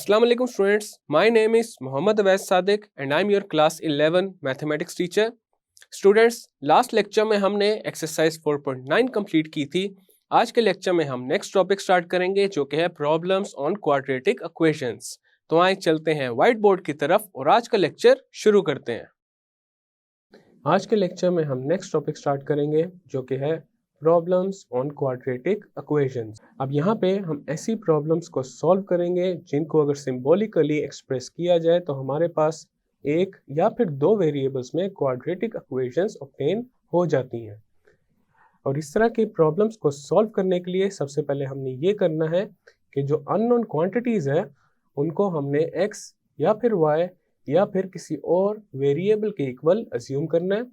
Assalamu alaikum students. My name is Mohammad Awais Sadiq and I'm your class 11 mathematics teacher. Students, last lecture में हमने exercise 4.9 complete की थी. आज के lecture में हम नेक्स्ट टॉपिक स्टार्ट करेंगे जो कि है प्रॉब्लम्स ऑन क्वाड्रेटिक इक्वेशंस. तो आइए चलते हैं व्हाइट बोर्ड की तरफ और आज का लेक्चर शुरू करते हैं. आज के लेक्चर में हम नेक्स्ट टॉपिक स्टार्ट करेंगे जो कि है प्रॉब्लम्स ऑन क्वाड्रेटिक इक्वेशंस. अब यहाँ पे हम ऐसी प्रॉब्लम्स को सॉल्व करेंगे जिनको अगर सिंबॉलिकली एक्सप्रेस किया जाए तो हमारे पास एक या फिर दो वेरिएबल्स में क्वाड्रेटिक इक्वेशंस ऑब्टेन हो जाती हैं. और इस तरह की प्रॉब्लम्स को सॉल्व करने के लिए सबसे पहले हमने ये करना है कि जो अननोन क्वांटिटीज है उनको हमने x या फिर y या फिर किसी और वेरिएबल के इक्वल अज्यूम करना है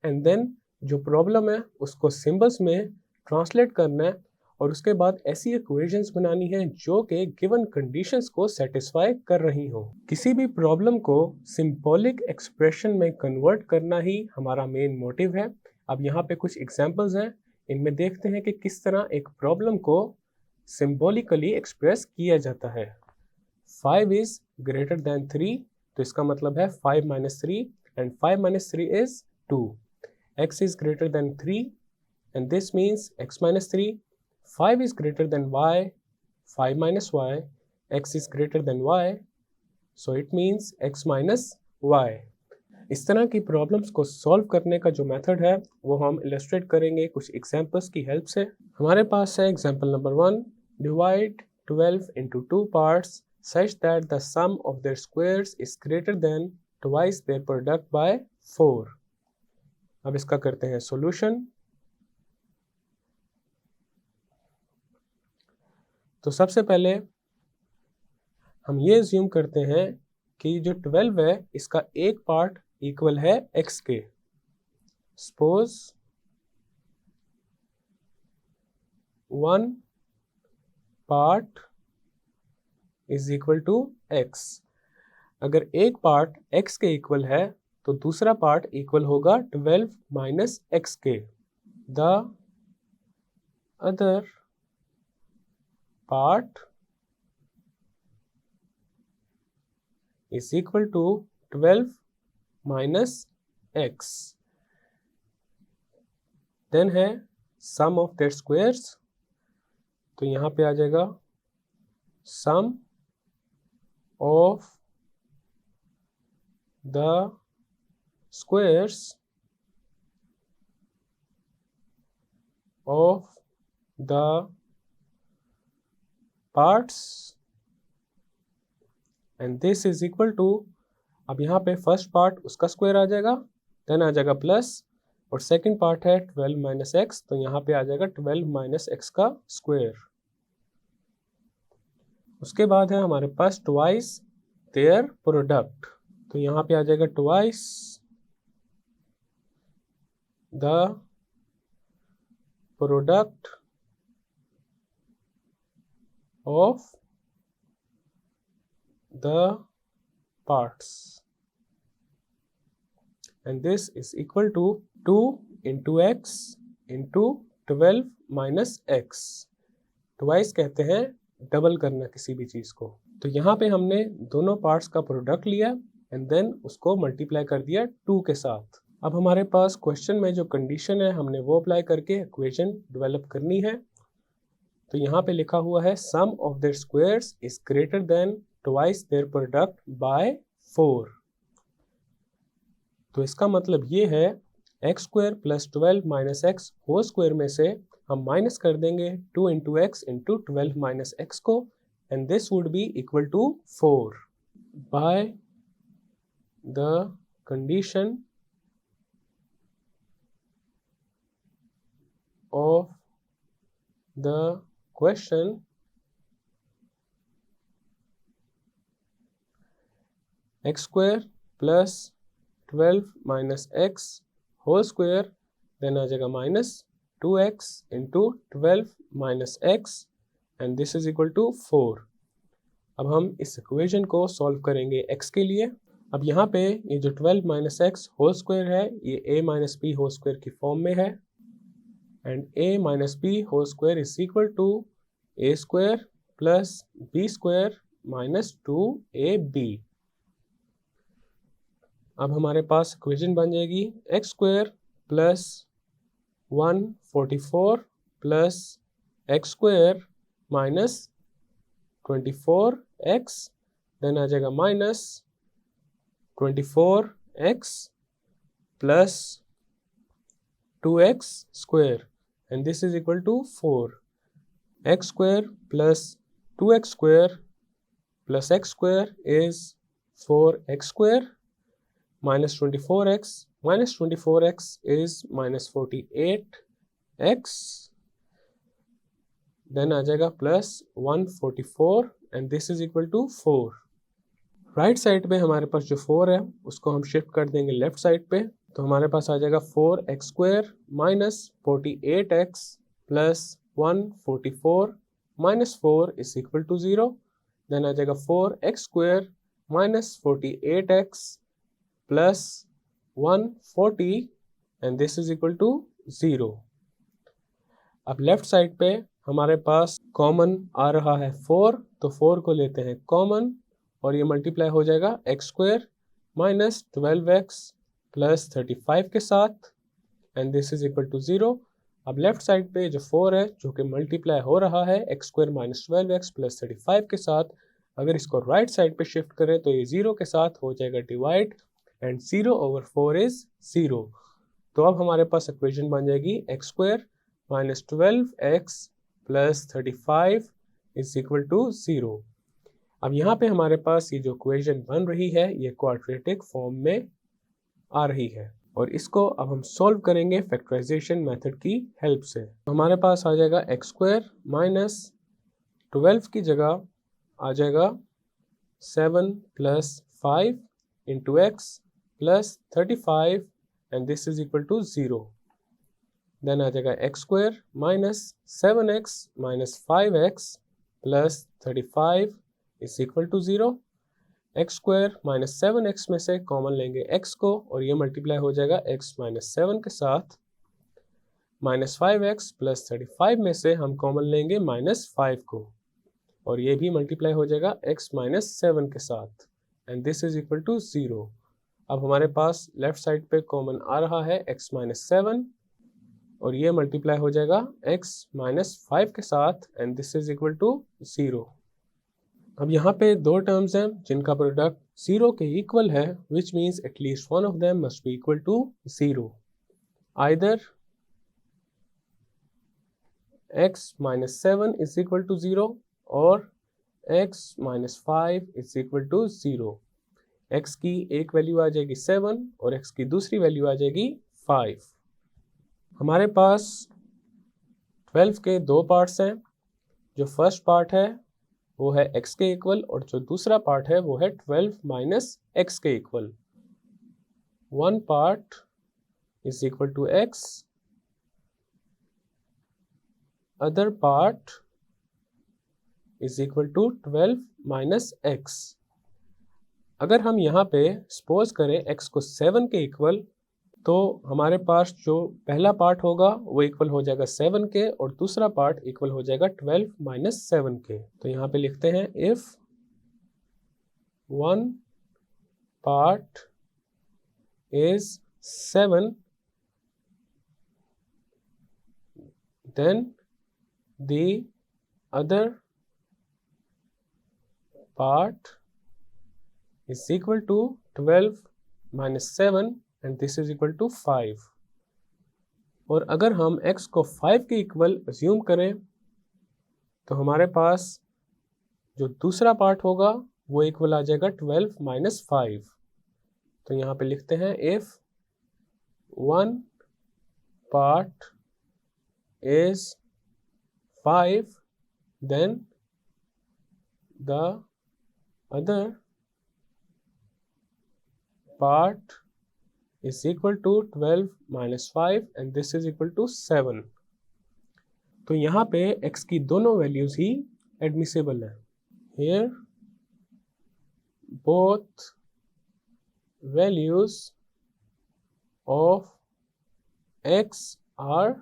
एंड देन जो प्रॉब्लम है उसको सिंबल्स में ट्रांसलेट करना है और उसके बाद ऐसी इक्वेशंस बनानी है जो कि गिवन कंडीशंस को सेटिस्फाई कर रही हो. किसी भी प्रॉब्लम को सिंबॉलिक एक्सप्रेशन में कन्वर्ट करना ही हमारा मेन मोटिव है. अब यहाँ पे कुछ एग्जांपल्स हैं, इनमें देखते हैं कि किस तरह एक प्रॉब्लम को सिंबॉलिकली एक्सप्रेस किया जाता है. 5 इज ग्रेटर देन 3, तो इसका मतलब है 5 minus 3 and 5 minus 3 is 2. X is greater than 3 and this means x minus 3. 5 is greater than y, 5 minus y. X is greater than y, so it means x minus y. इस तरह की problems को solve करने का जो method है वो हम इलस्ट्रेट करेंगे कुछ एग्जांपल्स की हेल्प से. हमारे पास है example number 1. Divide 12 into 2 parts such that the sum of their squares is greater than twice their product by 4. अब इसका करते हैं सॉल्यूशन. तो सबसे पहले हम ये अज्यूम करते हैं कि जो 12 है इसका एक पार्ट इक्वल है x के. Suppose 1 part is equal to x. अगर एक पार्ट x के इक्वल है तो दूसरा पार्ट इक्वल होगा 12 माइनस x के. The other part is equal to 12 minus x. Then है सम ऑफ देयर स्क्वायर्स, तो यहाँ पे आ जाएगा सम of the squares of the parts and this is equal to. अब यहाँ पे फर्स्ट पार्ट उसका स्क्वायर आ जाएगा, देन आ जाएगा प्लस, और सेकंड पार्ट है 12 माइनस एक्स, तो यहाँ पे आ जाएगा 12 माइनस एक्स का स्क्वायर. उसके बाद है हमारे पास ट्वाइस देयर प्रोडक्ट, तो यहाँ पे आ जाएगा twice the product of the parts and this is equal to 2 into x into 12 minus x. Twice कहते हैं डबल करना किसी भी चीज को. तो यहाँ पे हमने दोनों पार्ट्स का प्रोडक्ट लिया एंड देन उसको मल्टीप्लाई कर दिया 2 के साथ. अब हमारे पास क्वेश्चन में जो कंडीशन है हमने वो अप्लाई करके इक्वेशन डेवलप करनी है. तो यहाँ पे लिखा हुआ है sum of their squares is greater than twice their product by 4. तो इसका मतलब ये है x square plus 12 minus x whole square में से हम माइनस कर देंगे 2 into x into 12 minus x को and this would be equal to 4 by the condition of the question x square plus 12 minus x whole square, then आ जाएगा minus 2x into 12 minus x and this is equal to 4. अब हम इस equation को solve करेंगे x के लिए. अब यहाँ पे ये जो 12 माइनस एक्स होल स्क्वायर है ये a minus B whole square की फॉर्म में है and a minus B whole square is equal to a square plus b square minus 2ab। अब हमारे पास इक्वेशन बन जाएगी x square plus 144 plus x square minus 24x, then आ जाएगा minus 24x plus 2x square and this is equal to 4। x square plus 2x square plus x square is 4x square minus 24x minus 24x is minus 48x, then आ जाएगा plus 144 and this is equal to 4। Right side पे हमारे पास जो 4 है उसको हम shift कर देंगे left side पे, तो हमारे पास आ जाएगा 4x square minus 48x plus 144 minus 4 is equal to 0, then आ जाएगा 4x square minus 48x plus 140 and this is equal to 0। अब लेफ्ट साइड पे हमारे पास कॉमन आ रहा है 4, तो 4 को लेते हैं कॉमन और ये मल्टीप्लाई हो जाएगा x square minus 12x plus 35 के साथ and this is equal to 0। अब लेफ्ट साइड पे जो 4 है जो कि मल्टीप्लाई हो रहा है x square minus 12x plus 35 के साथ, अगर इसको राइट साइड पे शिफ्ट करें तो ये 0 के साथ हो जाएगा डिवाइड एंड 0 ओवर 4 इज 0। तो अब हमारे पास इक्वेशन बन जाएगी x square minus 12x plus 35 is equal to 0। अब यहाँ पे हमारे पास ये जो इक्वेशन बन रही है ये क्वाड्रेटिक फॉर्म में आ रही है और इसको अब हम सॉल्व करेंगे फैक्टराइजेशन मेथड की हेल्प से। हमारे पास आ जाएगा एक्स स्क्वायर माइनस 12 की जगह आ जाएगा 7 plus 5 into x plus 35 and this is equal to 0, then आ जाएगा x square minus 7x minus 5x plus 35 is equal to 0। X square minus 7x में से कॉमन लेंगे x को और ये मल्टीप्लाई हो जाएगा x माइनस 7 के साथ, माइनस 5x प्लस 35 में से हम कॉमन लेंगे माइनस 5 को और ये भी मल्टीप्लाई हो जाएगा x माइनस 7 के साथ and this is equal to 0। अब हमारे पास लेफ्ट साइड पे कॉमन आ रहा है x माइनस 7 और ये मल्टीप्लाई हो जाएगा x माइनस 5 के साथ and this is equal to 0। अब यहाँ पे दो टर्म्स हैं जिनका प्रोडक्ट 0 के इक्वल है, which means at least one of them must be equal to 0। Either x minus 7 is equal to 0 और x minus 5 is equal to 0। x की एक वैल्यू आ जाएगी 7 और x की दूसरी वैल्यू आ जाएगी 5। हमारे पास 12 के दो पार्ट्स हैं, जो फर्स्ट पार्ट है वो है x के इक्वल और जो दूसरा पार्ट है वो है 12 माइनस x के equal. One part is equal to x, other part is equal to 12 minus x। अगर हम यहाँ पे सपोज करें x को 7 के इक्वल, तो हमारे पास जो पहला पार्ट होगा वो इक्वल हो जाएगा 7 के और दूसरा पार्ट इक्वल हो जाएगा 12 माइनस 7 के। तो यहाँ पे लिखते हैं if one part is 7 then the other part is equal to 12 minus 7 and this is equal to 5। और अगर हम x को 5 के इक्वल अज्यूम करें तो हमारे पास जो दूसरा पार्ट होगा वो इक्वल आ जाएगा 12 माइनस 5। तो यहाँ पे लिखते हैं if one part is 5 then the other part is equal to 12 minus 5 and this is equal to 7। तो यहाँ पे x की दोनों वैल्यूज ही एडमिसिबल है। Here both values of x are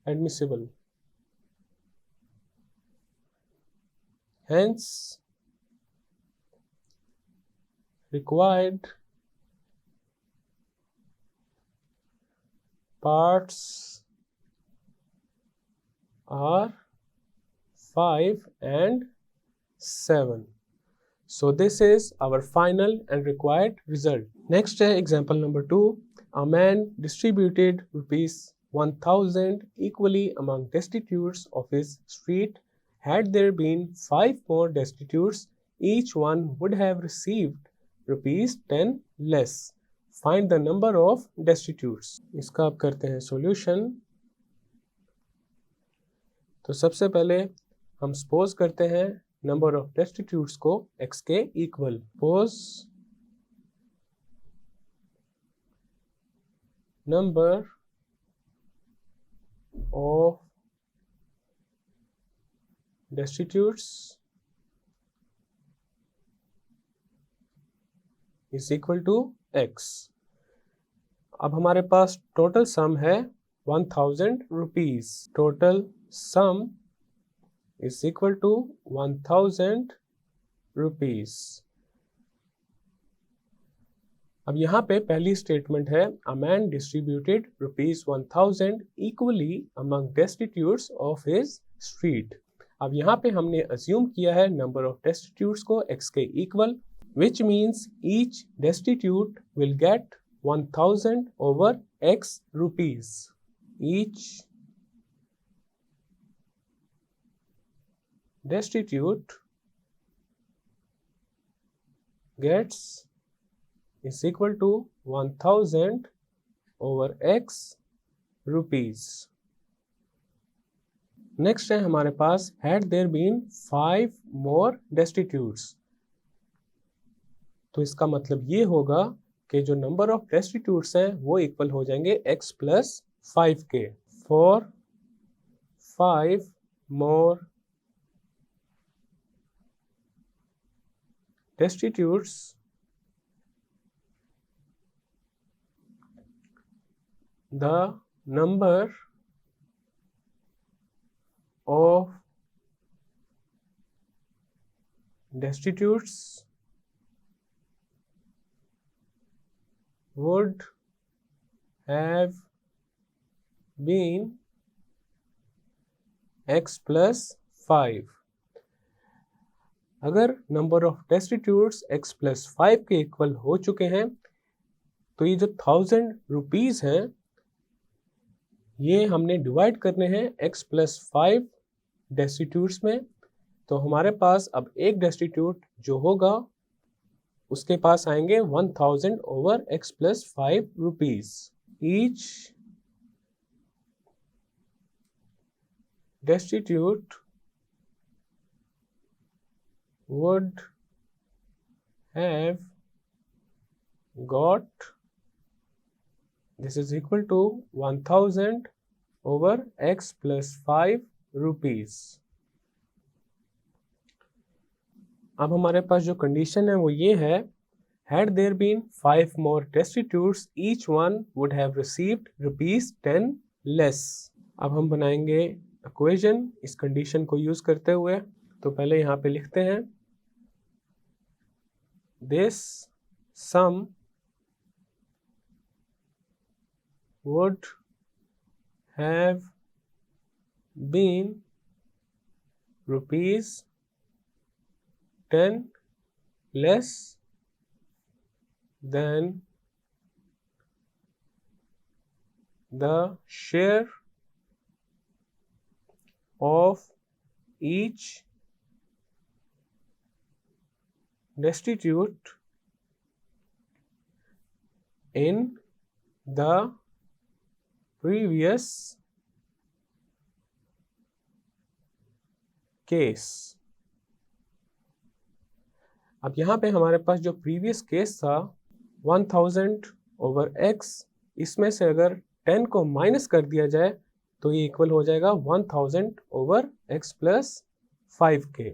admissible। hence required parts are 5 and 7. So this is our final and required result. Next example number 2. A man distributed rupees 1000 equally among destitutes of his street. Had there been 5 more destitutes, each one would have received rupees 10 less. Find the number of destitutes. इसका आप करते हैं solution. तो सबसे पहले हम suppose करते हैं नंबर ऑफ डेस्टिट्यूट्स को x के equal. Suppose number of destitutes is equal to x. अब हमारे पास टोटल सम है 1000 rupees. Total sum is equal to 1000 rupees. अब यहाँ पे पहली स्टेटमेंट है a man distributed rupees 1000 equally among destitutes of his street. अब यहाँ पे हमने assume किया है number of destitutes को x के equal, which means each destitute will get 1000 over x rupees. Each destitute gets is equal to 1000 over x rupees. Next है हमारे पास had there been 5 more destitutes. तो इसका मतलब ये होगा कि जो नंबर ऑफ destitutes हैं वो इक्वल हो जाएंगे x plus 5 के. For 5 more destitutes, the number of destitutes would have been x plus 5. अगर नंबर ऑफ डेस्टिट्यूट्स x प्लस 5 के इक्वल हो चुके हैं तो ये जो 1000 रुपीज हैं ये हमने डिवाइड करने हैं x प्लस 5 डेस्टिट्यूट्स में. तो हमारे पास अब एक डेस्टिट्यूट जो होगा उसके पास आएंगे 1000 over x plus 5 rupees. Each destitute would have got, this is equal to 1000 over x plus 5 rupees. अब हमारे पास जो कंडीशन है वो ये है, had there been 5 more destitutes, each one would have received rupees 10 less. अब हम बनाएंगे इक्वेशन इस कंडीशन को यूज करते हुए. तो पहले यहाँ पे लिखते हैं this sum would have been rupees 10 less than the share of each destitute in the previous case. अब यहाँ पे हमारे पास जो प्रीवियस केस था 1000 ओवर x, इसमें से अगर 10 को माइनस कर दिया जाए तो ये इक्वल हो जाएगा 1000 ओवर x प्लस 5 के.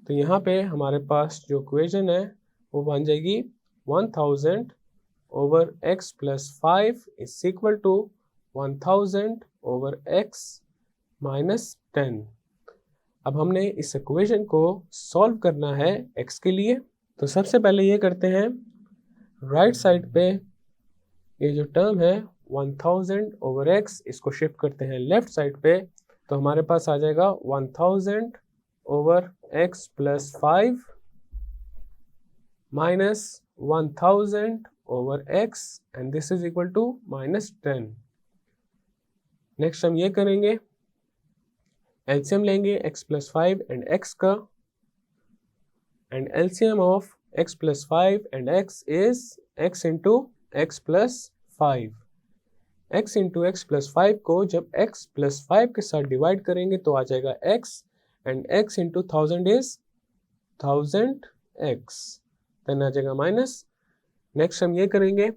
तो यहाँ पे हमारे पास जो इक्वेशन है वो बन जाएगी 1000 over x plus 5 is equal to 1000 over x minus 10. अब हमने इस इक्वेशन को सॉल्व करना है x के लिए। तो सबसे पहले ये करते हैं, राइट साइड पे ये जो टर्म है 1000 ओवर x, इसको शिफ्ट करते हैं लेफ्ट साइड पे। तो हमारे पास आ जाएगा 1000 over x plus 5 minus 1000 over x and this is equal to -10। Next हम ये करेंगे, एलसीएम लेंगे x प्लस 5 एंड x का, and LCM of x plus 5 and x is x into x plus 5। x into x plus 5 को जब x plus 5 के साथ divide करेंगे तो आ जाएगा x, and x into 1000 is 1000x, then आ जाएगा माइनस। नेक्स्ट हम ये करेंगे,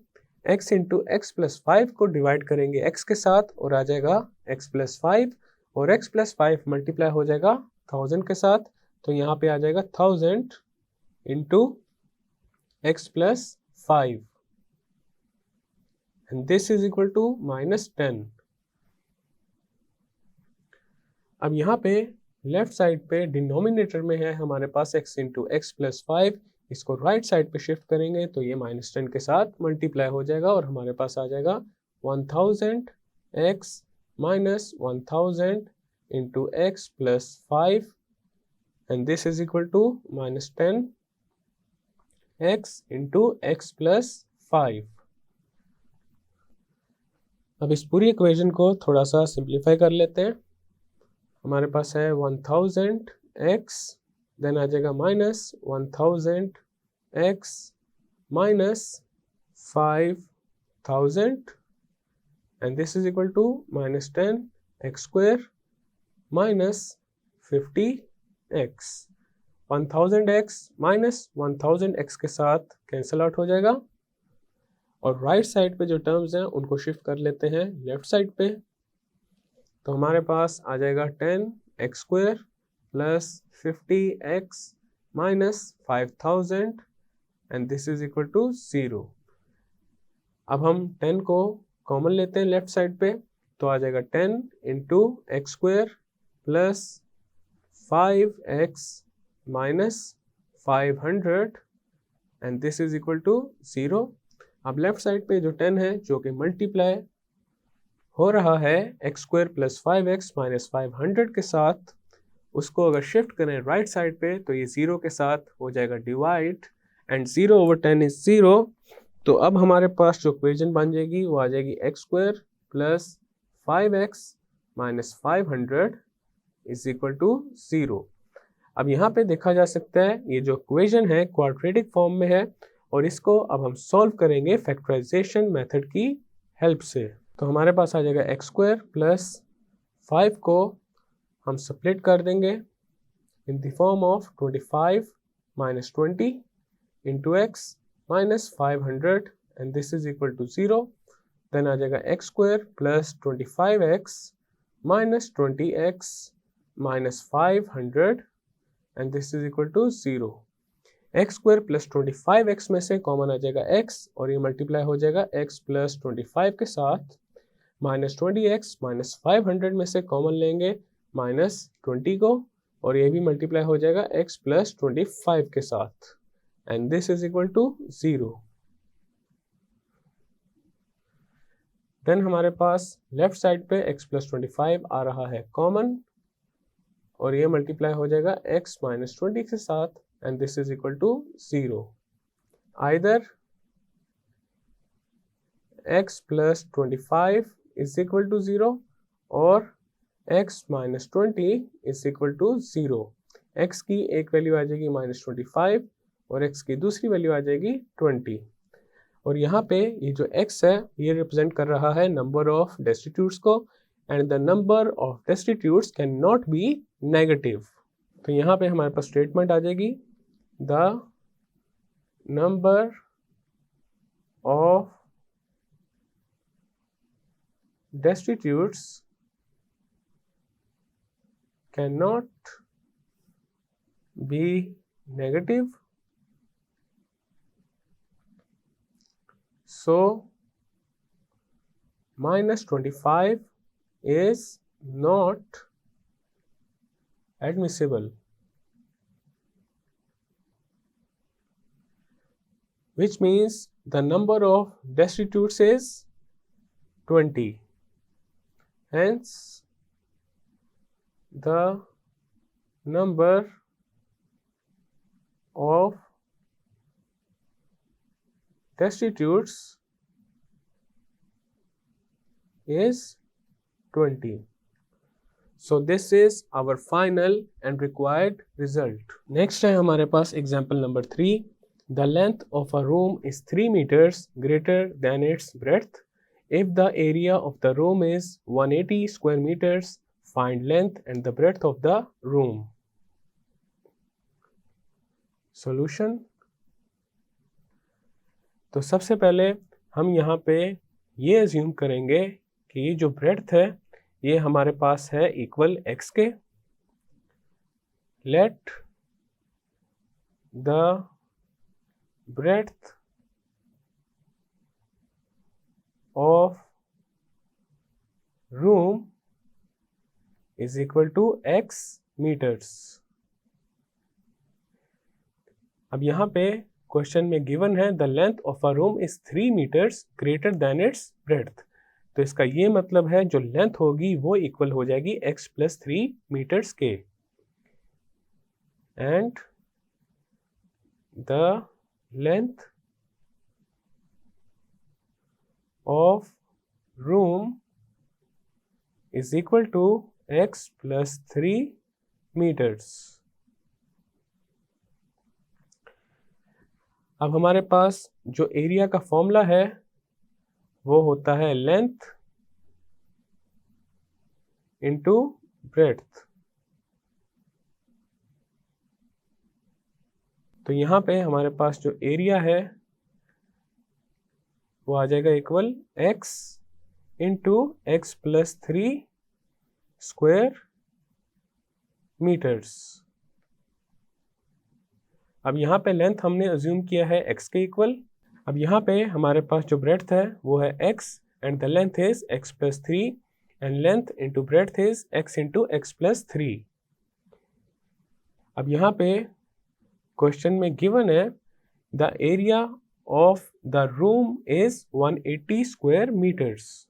x इंटू x प्लस 5 को डिवाइड करेंगे x के साथ और आ जाएगा x प्लस 5, और x प्लस 5 मल्टीप्लाई हो जाएगा 1000 के साथ, तो यहाँ पे आ जाएगा 1000 into x plus 5 and this is equal to -10। अब यहाँ पे लेफ्ट साइड पे डिनोमिनेटर में है हमारे पास x इंटू x प्लस 5, इसको राइट साइड पे शिफ्ट करेंगे तो ये -10 के साथ मल्टीप्लाई हो जाएगा और हमारे पास आ जाएगा 1000x minus 1000 into x plus 5 and this is equal to -10 x into x plus 5। अब इस पूरी इक्वेशन को थोड़ा सा सिंप्लीफाई कर लेते हैं। हमारे पास है 1000x, देन आ जाएगा -1000 x minus 5000 and this is equal to -10 x square minus 50x। 1000x minus 1000x के साथ कैंसिल आउट हो जाएगा, और राइट साइड पे जो टर्म्स हैं उनको शिफ्ट कर लेते हैं लेफ्ट साइड पे। तो हमारे पास आ जाएगा 10x square plus 50x minus 5000 and this is equal to 0। अब हम 10 को कॉमन लेते हैं लेफ्ट साइड पे, तो आ जाएगा 10 into x square plus 5x minus 500 and this is equal to 0। अब लेफ्ट साइड पे जो 10 है जो कि मल्टीप्लाई हो रहा है x square plus 5x minus 500 के साथ, उसको अगर शिफ्ट करें राइट साइड पे तो ये 0 के साथ हो जाएगा डिवाइड, एंड 0 ओवर 10 इज 0। तो अब हमारे पास जो इक्वेशन बन जाएगी वो आ जाएगी x square plus 5x minus 500 is equal to 0। अब यहाँ पे देखा जा सकता है ये जो इक्वेशन है क्वाड्रेटिक फॉर्म में है, और इसको अब हम सॉल्व करेंगे फैक्टराइजेशन मेथड की हेल्प से। तो हमारे पास आ जाएगा x स्क्वायर प्लस 5 को हम स्प्लिट कर देंगे in the form of 25 minus 20 into x minus 500 and this is equal to 0। Then आ जाएगा x square plus 25x minus 20x minus 500 and this is equal to 0। x square plus 25x में से common आ जाएगा x, और ये multiply हो जाएगा x प्लस 25 के साथ, माइनस 20x माइनस 500 में से कॉमन लेंगे माइनस 20 को, और ये भी मल्टीप्लाई हो जाएगा x प्लस 25 के साथ, and this is equal to 0। Then हमारे पास लेफ्ट साइड पे x प्लस 25 आ रहा है कॉमन, और ये मल्टीप्लाई हो जाएगा x माइनस 20 के साथ, and this is equal to 0। Either x प्लस 25 इज इक्वल टू 0 और x minus 20 is equal to 0। x की एक वैल्यू आ जाएगी -25 और x की दूसरी वैल्यू आ जाएगी 20, और यहाँ पे ये जो x है ये रिप्रेजेंट कर रहा है नंबर ऑफ डेस्टिट्यूट्स को, and the number of डेस्टिट्यूट्स can not be negative. तो यहाँ पे हमारे पास स्टेटमेंट आ जाएगी the number of destitutes cannot be negative, so -25 is not admissible, which means the number of destitutes is 20. Hence, the number of destitutes is 20. So this is our final and required result. Next है हमारे पास example number 3. The length of a room is 3 meters greater than its breadth. If the area of the room is 180 square meters, find length and the breadth of the room. Solution. तो सबसे पहले हम यहाँ पे ये assume करेंगे कि ये जो breadth है ये हमारे पास है इक्वल x के. Let the breadth of room is equal to x meters. अब यहाँ पे क्वेश्चन में गिवन है the length of a room is 3 meters greater than it's breadth. तो इसका ये मतलब है जो लेंथ होगी वो इक्वल हो जाएगी x प्लस 3 meters के. And the length of room is equal to x plus 3 meters. अब हमारे पास जो एरिया का फॉर्मूला है वो होता है लेंथ इंटू ब्रेड्थ. तो यहाँ पे हमारे पास जो एरिया है वो आ जाएगा equal x into x plus 3 square meters. अब यहाँ पे लेंथ हमने अज्यूम किया है x के इक्वल. अब यहाँ पे हमारे पास जो ब्रेड्थ है वो है x and the length is x plus 3 and length into breadth is x into x plus 3. अब यहाँ पे क्वेश्चन में गिवन है the area of the room is 180 square meters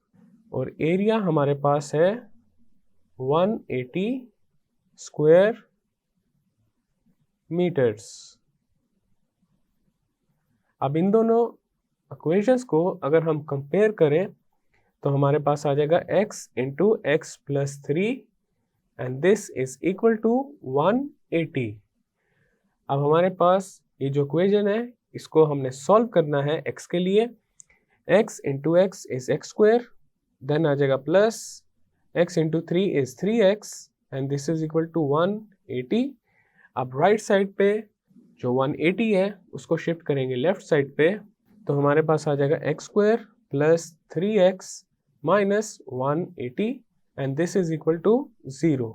और एरिया हमारे पास है 180 स्क्वायर मीटर्स. अब इन दोनों इक्वेशंस को अगर हम कंपेयर करें तो हमारे पास आ जाएगा x into x plus 3 and this is equal to 180. अब हमारे पास ये जो इक्वेशन है इसको हमने सॉल्व करना है x के लिए. x into x is x square, then आ जाएगा plus x into 3 is 3x and this is equal to 180. अब राइट साइड पे जो 180 है उसको शिफ्ट करेंगे लेफ्ट साइड पे तो हमारे पास आ जाएगा x square plus 3x minus 180 and this is equal to 0.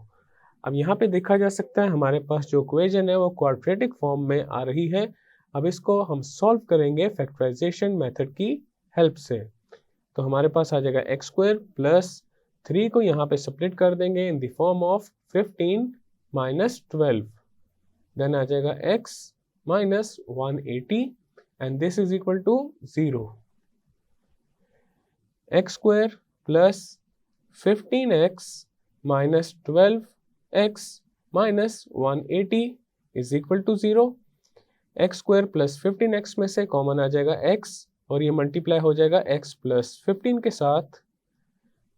अब यहाँ पे देखा जा सकता है हमारे पास जो इक्वेशन है वो क्वाड्रेटिक फॉर्म में आ रही है. अब इसको हम सॉल्व करेंगे फैक्टराइजेशन मेथड की हेल्प से. तो हमारे पास आ जाएगा x स्क्वायर प्लस 3 को यहाँ पे सेपरेट कर देंगे in the form of 15 minus 12. Then आ जाएगा x minus 180 and this is equal to 0. x square plus 15x minus 12x minus 180 is equal to 0. x square plus 15x में से common आ जाएगा x और ये मल्टीप्लाई हो जाएगा x प्लस 15 के साथ.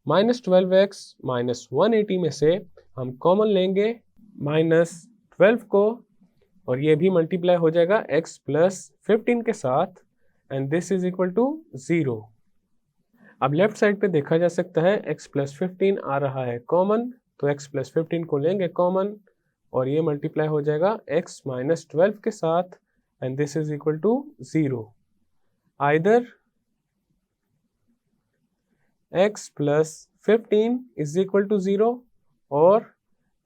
माइनस 12x माइनस 180 में से हम कॉमन लेंगे माइनस 12 को और ये भी मल्टीप्लाई हो जाएगा x प्लस 15 के साथ and this is equal to 0. अब लेफ्ट साइड पे देखा जा सकता है x प्लस 15 आ रहा है कॉमन तो x प्लस 15 को लेंगे कॉमन और ये मल्टीप्लाई हो जाएगा x माइनस 12 के साथ and this is equal to 0. Either x plus 15 is equal to 0 और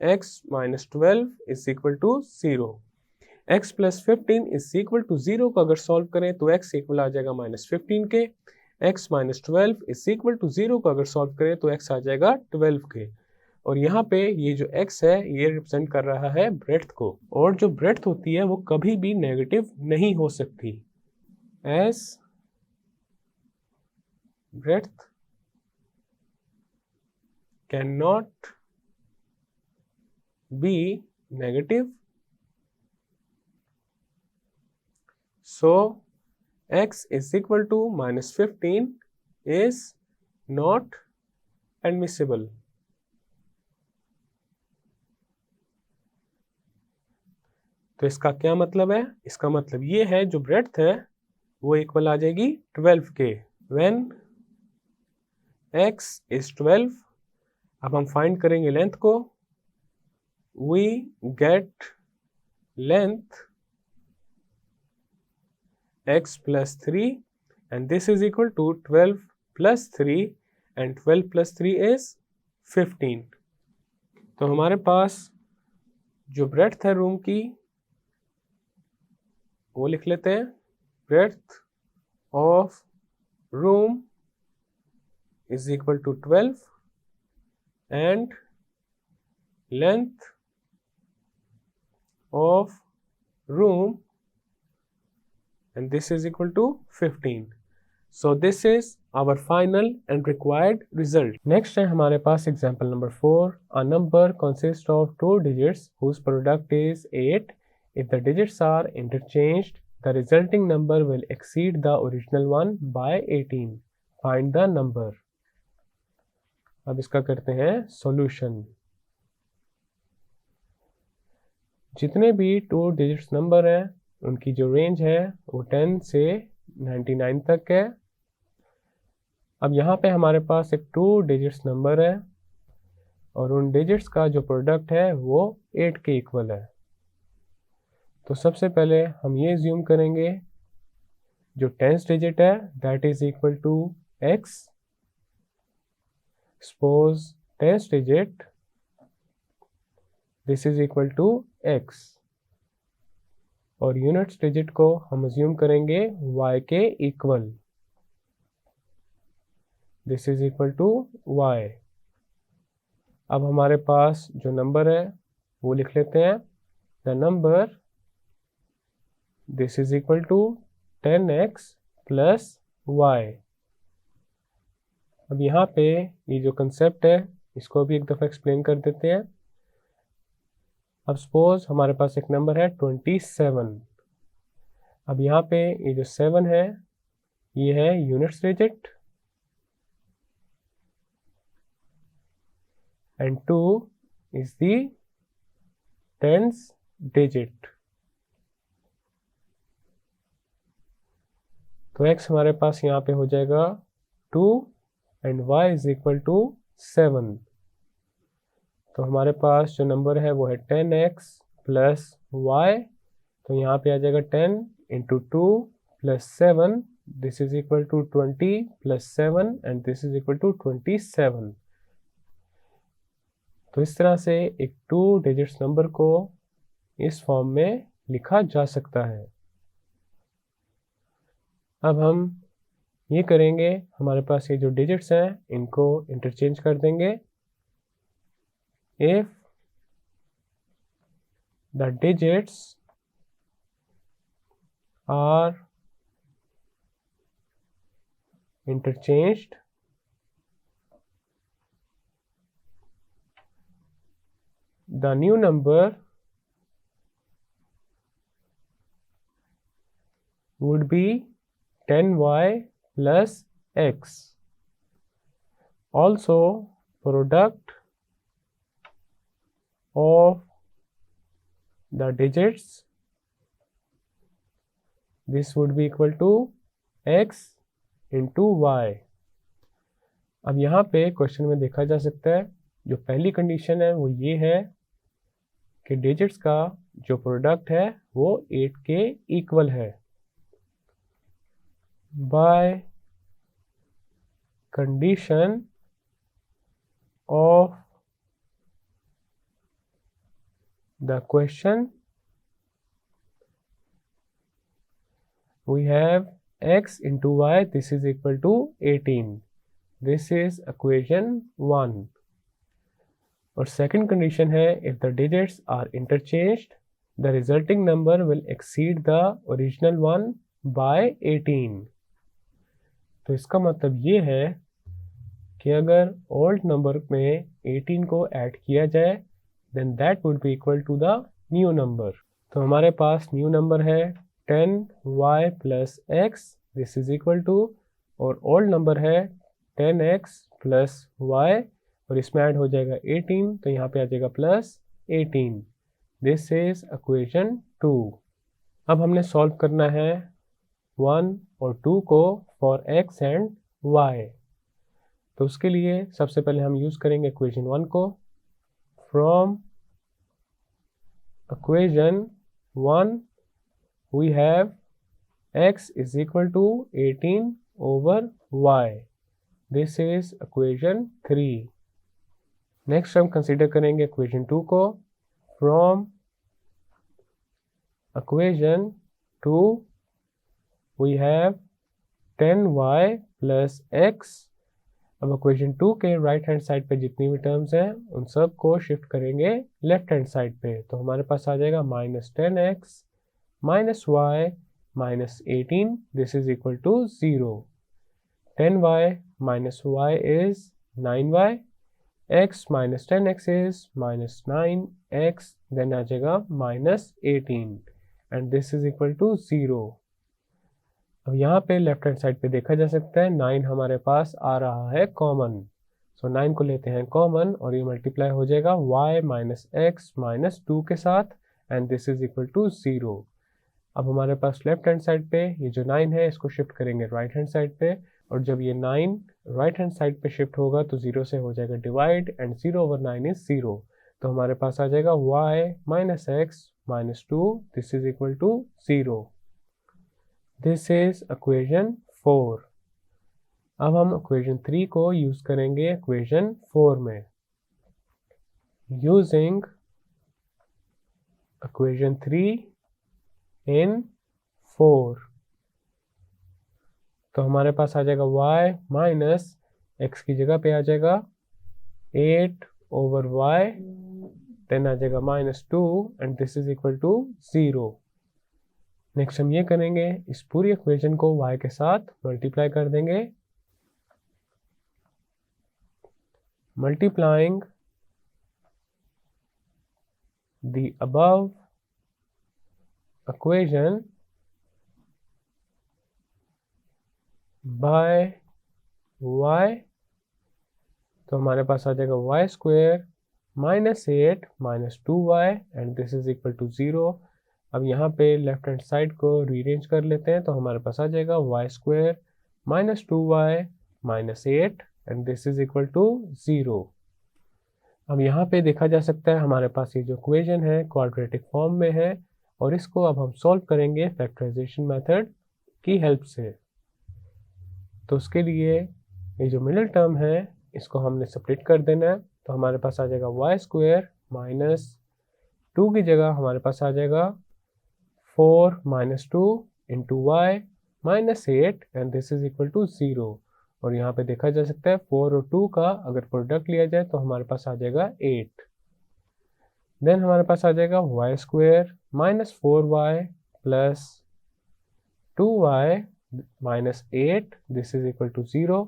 x minus 12 is equal to 0. x plus 15 is equal to 0 को अगर सॉल्व करें तो x इक्वल आ जाएगा माइनस 15 के. x minus 12 is equal to 0 को अगर सॉल्व करें तो x आ जाएगा 12 के. और यहाँ पे ये जो x है ये रिप्रेजेंट कर रहा है ब्रेड्थ को, और जो ब्रेड्थ होती है वो कभी भी नेगेटिव नहीं हो सकती, as breadth can not be negative, so x is equal to minus 15 is not admissible. तो इसका क्या मतलब है? इसका मतलब ये है जो ब्रेड्थ है वो इक्वल आ जाएगी 12 के, when x is 12। अब हम फाइंड करेंगे लेंथ को, we get length x plus 3 and this is equal to 12 plus 3 and 12 plus 3 is 15। तो हमारे पास जो ब्रेड्थ है रूम की वो लिख लेते हैं, breadth of room is equal to 12 and length of room and this is equal to 15. So this is our final and required result. Next है हमारे पास example number 4. A number consists of two digits whose product is 8. If the digits are interchanged, the resulting number will exceed the original one by 18. Find the number. अब इसका करते हैं solution. जितने भी 2 digits number है उनकी जो range है वो 10 से 99 तक है। अब यहाँ पे हमारे पास एक 2 डिजिट्स नंबर है और उन डिजिट्स का जो प्रोडक्ट है वो 8 के इक्वल है। तो सबसे पहले हम ये ज्यूम करेंगे जो 10th डिजिट है that is equal to x। Suppose 10th digit this is equal to x और यूनिट्स डिजिट को हम अज्यूम करेंगे y के equal, this is equal to y। अब हमारे पास जो नंबर है वो लिख लेते हैं, the number this is equal to 10x plus y। अब यहाँ पे ये जो कंसेप्ट है इसको भी एक दफ़ा एक्सप्लेन कर देते हैं। अब सपोज हमारे पास एक नंबर है 27। अब यहाँ पे ये जो 7 है ये है units digit and 2 is the 10th digit. तो x हमारे पास यहाँ पे हो जाएगा 2 एंड y इज इक्वल टू 7। तो हमारे पास जो नंबर है वो है 10x प्लस y। तो यहाँ पे आ जाएगा 10 into 2 plus 7, this is equal to 20 plus 7 and this is equal to 27। तो इस तरह से एक 2 डिजिट्स नंबर को इस फॉर्म में लिखा जा सकता है। अब हम ये करेंगे, हमारे पास ये जो डिजिट्स हैं इनको इंटरचेंज कर देंगे। If the digits are interchanged, the new number would be 10y plus x. Also, product of the digits this would be equal to x into y। अब यहाँ पे क्वेश्चन में देखा जा सकता है जो पहली कंडीशन है वो ये है कि डिजिट्स का जो प्रोडक्ट है वो 8 के इक्वल है। By condition of the question we have x into y, this is equal to 18, this is equation 1। और सेकंड कंडीशन है if the digits are interchanged the resulting number will exceed the original one by 18। तो इसका मतलब ये है कि अगर old number में 18 को ऐड किया जाए then that would be equal to the new number. तो हमारे पास न्यू नंबर है 10y plus x, this is equal to, और ओल्ड नंबर है 10x प्लस y, और इसमें ऐड हो जाएगा 18, तो यहाँ पे आ जाएगा प्लस 18। This is equation 2। अब हमने सॉल्व करना है 1 और 2 को फॉर x एंड y। तो उसके लिए सबसे पहले हम यूज करेंगे इक्वेशन 1 को। From equation 1 we have x is equal to 18 over y, this is equation 3। Next हम कंसीडर करेंगे इक्वेशन 2 को। From equation 2 we have 10y plus x। अब इक्वेशन 2 के राइट हैंड साइड पे जितनी भी टर्म्स हैं उन सब को शिफ्ट करेंगे लेफ्ट हैंड साइड पे, तो हमारे पास आ जाएगा minus 10x minus y minus 18, this is equal to 0। 10y minus y is 9y, x minus 10x is minus 9x, then आ जाएगा minus 18 and this is equal to 0। अब यहाँ पे लेफ्ट हैंड साइड पे देखा जा सकता है 9 हमारे पास आ रहा है कॉमन, सो 9 को लेते हैं कॉमन और ये मल्टीप्लाई हो जाएगा y माइनस एक्स माइनस 2 के साथ and this is equal to 0। अब हमारे पास लेफ्ट हैंड साइड पे ये जो 9 है इसको शिफ्ट करेंगे राइट हैंड साइड पे, और जब ये 9 राइट हैंड साइड पे शिफ्ट होगा तो 0 से हो जाएगा डिवाइड एंड 0 ओवर 9 इज 0, तो हमारे पास आ जाएगा y minus x minus 2, this is equal to 0। This is equation 4। अब हम इक्वेशन 3 को यूज करेंगे इक्वेशन 4 में। यूजिंग इक्वेशन 3 इन 4, तो हमारे पास आ जाएगा y माइनस x की जगह पे आ जाएगा 8 ओवर y, देन आ जाएगा minus 2 and this is equal to 0। Next हम ये करेंगे, इस पूरी इक्वेशन को y के साथ मल्टीप्लाई कर देंगे। Multiplying the above equation by y, तो हमारे पास आ जाएगा y square minus 8 minus 2y and this is equal to 0। अब यहाँ पे लेफ्ट हैंड साइड को रीअरेंज कर लेते हैं, तो हमारे पास आ जाएगा y square minus 2y minus 8 and this is equal to 0। अब यहाँ पे देखा जा सकता है हमारे पास ये जो इक्वेशन है क्वाड्रेटिक फॉर्म में है, और इसको अब हम सॉल्व करेंगे फैक्टराइजेशन मेथड की हेल्प से। तो उसके लिए ये जो मिडिल टर्म है इसको हमने सेपरेट कर देना है, तो हमारे पास आ जाएगा y स्क्वायर माइनस 2 की जगह हमारे पास आ जाएगा 4 minus 2 into y minus 8 and this is equal to 0। और यहाँ पे देखा जा सकता है 4 और 2 का अगर प्रोडक्ट लिया जाए तो हमारे पास आ जाएगा 8। देन हमारे पास आ जाएगा y square minus 4y plus 2y minus 8, this is equal to 0।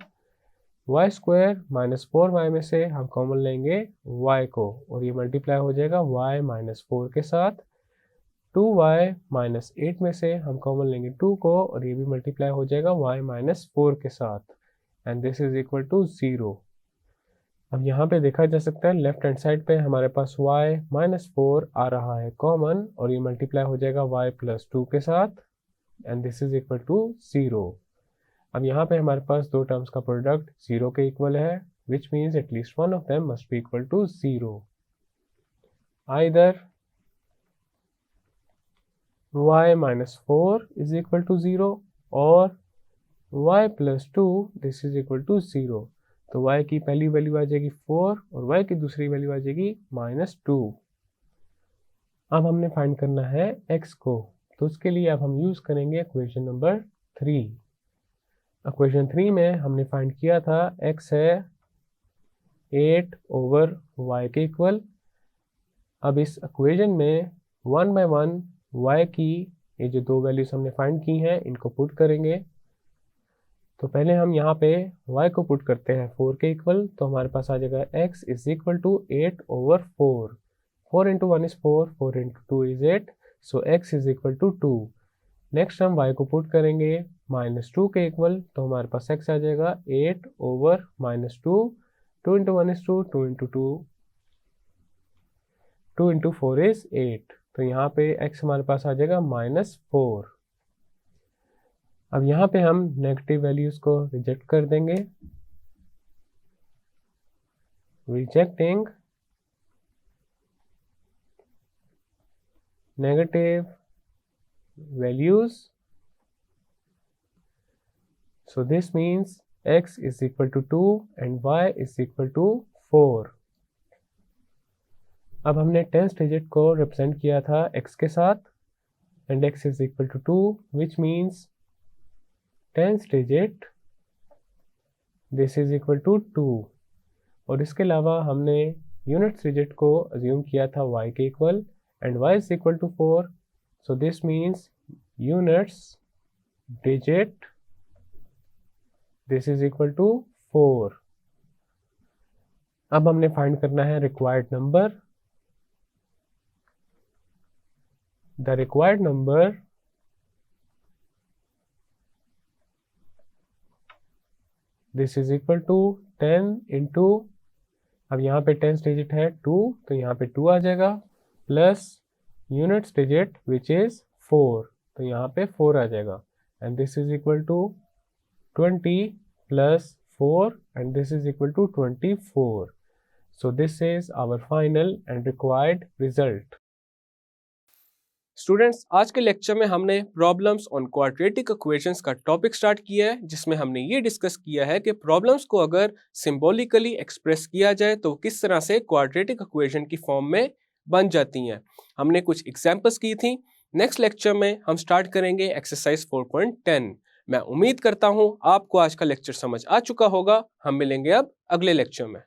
Y square minus 4y में से हम कॉमन लेंगे y को, और ये मल्टीप्लाई हो जाएगा y माइनस 4 के साथ। 2y माइनस 8 में से हम कॉमन लेंगे 2 को, और ये भी मल्टीप्लाई हो जाएगा y माइनस 4 के साथ and this is equal to 0। अब यहाँ पे देखा जा सकता है लेफ्ट हैंड साइड पे हमारे पास y माइनस 4 आ रहा है कॉमन, और ये मल्टीप्लाई हो जाएगा y प्लस 2 के साथ and this is equal to 0। अब यहाँ पे हमारे पास दो टर्म्स का प्रोडक्ट 0 के इक्वल है, which means at least one of them must be equal to 0। Either y minus 4 is equal to 0 और y plus 2 this is equal to 0। तो y की पहली वैल्यू आ जाएगी 4 और y की दूसरी वैल्यू आ जाएगी -2। अब हमने फाइंड करना है x को, तो उसके लिए अब हम यूज करेंगे इक्वेशन नंबर 3। इक्वेशन 3 में हमने फाइंड किया था x है 8 ओवर y के इक्वल। अब इस इक्वेशन में 1 बाय 1 y की ये जो दो वैल्यूज हमने फाइंड की हैं इनको पुट करेंगे। तो पहले हम यहाँ पे y को पुट करते हैं 4 के इक्वल, तो हमारे पास आ जाएगा x is equal to 8 over 4। 4 into 1 is 4, 4 into 2 is 8, so x is equal to 2। Next हम y को पुट करेंगे -2 के इक्वल, तो हमारे पास x आ जाएगा 8 over -2। 2 into 1 is 2, 2 into 2, 2 into 4 is 8, तो यहाँ पे x हमारे पास आ जाएगा -4। अब यहाँ पे हम नेगेटिव वैल्यूज को रिजेक्ट कर देंगे। Rejecting negative values, so this means x is equal to 2 and y is equal to 4। अब हमने 10th digit को represent किया था x के साथ and x is equal to 2, which means 10th digit this is equal to 2। और इसके अलावा हमने units digit को assume किया था y के equal and y is equal to 4, so this means units digit this is equal to 4। अब हमने फाइंड करना है required number। The required number this is equal to 10 into, अब यहाँ पे 10th digit है 2, तो यहाँ पे 2 आ जाएगा, plus units digit which is 4, तो यहाँ पे 4 आ जाएगा, and this is equal to 20 plus 4 and this is equal to 24। So this is our final and required result। Students, आज के लेक्चर में हमने प्रॉब्लम्स ऑन क्वाड्रेटिक इक्वेशंस का टॉपिक स्टार्ट किया है, जिसमें हमने ये डिस्कस किया है कि प्रॉब्लम्स को अगर सिंबॉलिकली एक्सप्रेस किया जाए तो किस तरह से क्वाड्रेटिक इक्वेशन की फॉर्म में बन जाती हैं। हमने कुछ एग्जांपल्स की थी। नेक्स्ट लेक्चर में हम स्टार्ट करेंगे एक्सरसाइज 4.10। मैं उम्मीद करता हूँ आपको आज का लेक्चर समझ आ चुका होगा। हम मिलेंगे अब अगले लेक्चर में।